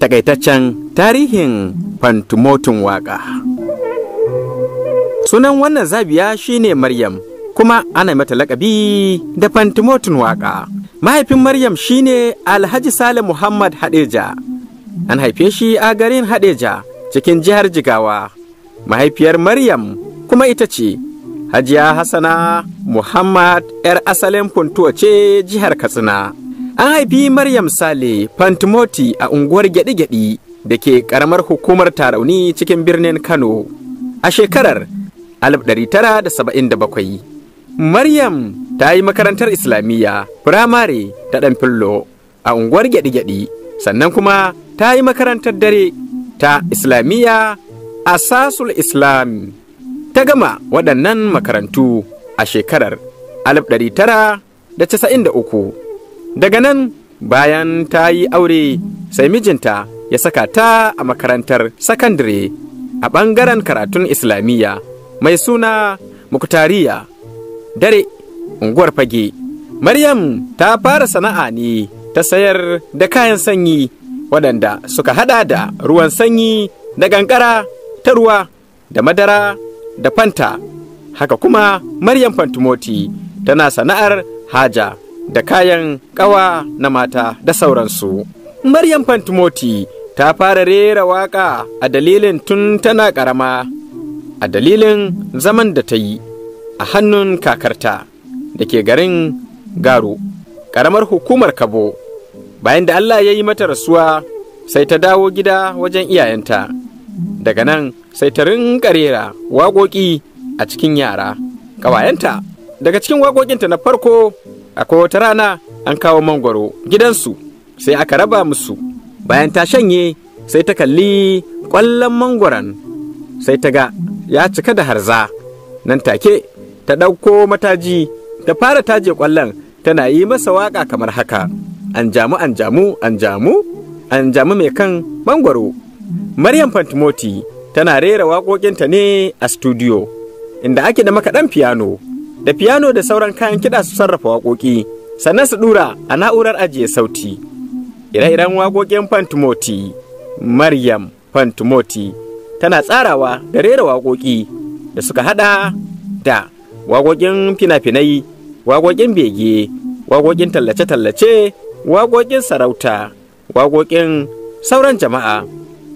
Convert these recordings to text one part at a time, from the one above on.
takaitaccen tarihin fantumotun waƙa. Sunan wannan zabiya shine Maryam, kuma ana mata laƙabi da fantumotun waƙa. Mahaifin Maryam shine Alhaji Sale Muhammad Hadeja. An haife shi a garin Hadeja cikin jihar Jigawa. Mahaifiyar Maryam kuma ita ce Hajiya Hassana Muhammad 'yar asalin Funtuwa ce jihar Katsina. An haifi Maryam Sale Fantumoti a unguwar Gyaɗi-Gyaɗi da ke ƙaramar hukumar Tarauni cikin birnin Kano a shekarar 1977. Maryam ta yi makarantar Islamiyya firamare ta ɗan fillo a unguwar Gyaɗi-Gyaɗi, sannan kuma ta yi makarantar dare ta Islamiyya a Sasul Islam. Ta gama waɗannan makarantu a shekarar 1993. Daga nan bayan ta yi aure sai mijinta ya saka ta a makarantar sakandare a ɓangaren karatun Islamiyya mai suna Muktariya dare unguwar Fage. Maryam ta fara sana'a ne ta sayar da kayan sanyi waɗanda suka hada da ruwan sanyi da ƙanƙara ta ruwa da madara da fanta. Haka kuma Maryam Fantumoti tana sana'ar haja da kayan ƙawa na mata da sauransu. Maryam Fantumoti ta fara rera waƙa a dalilin tun tana ƙarama, a dalilin zaman da ta yi a hannun kakarta da ke garin Garu, ƙaramar hukumar Kabo. Bayan da Allah ya yi mata rasuwa, sai ta dawo gida wajen iyayenta. Daga nan sai ta rinƙa rera waƙoƙi a cikin yara ƙawayenta. Daga cikin waƙoƙinta na farko, akwai wata rana an kawo mangwaro gidansu sai aka raba musu. Bayan ta shanye sai ta kalli ƙwallon mangwaron, sai ta ga ya cika da harza. Nan take ta ɗauko mataji ta fara taje ƙwallon, tana yi masa waƙa kamar haka: an jamu an jamu an jamu an jamu mai kan mangwaro. Maryam Fantumoti tana rera waƙoƙinta ne a studio inda ake da makaɗan fiyano da sauran kayan kiɗa su sarrafa waƙoƙi, sannan su ɗura a na'urar ajiye sauti. Ire-iren waƙoƙin Fantumoti, Maryam Fantumoti tana tsarawa da rera waƙoƙi da suka haɗa da waƙoƙin fina-finai, waƙoƙin bege, waƙoƙin tallace-tallace, waƙoƙin sarauta, waƙoƙin sauran jama'a,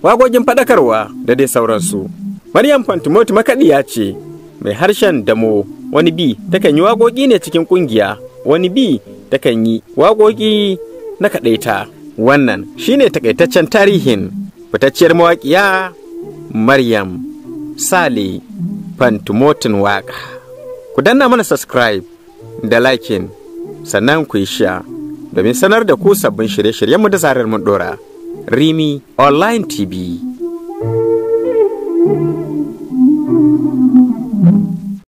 waƙoƙin faɗakarwa da dai sauransu. Maryam Fantumoti makaɗiya ce mai harshen damo. Wani bi takan yi waƙoƙi ne cikin ƙungiya, wani bi takan yi waƙoƙi na kaɗaita. Wannan shine takaitaccen tarihin fitacciyar mawaƙiya Maryam Sale Fantumotin waƙa. Ku danna mana subscribe da liking, sannan ku yi share domin sanar da ku sabbin shirye-shiryenmu da zarar mun ɗora. Rimi Online TV.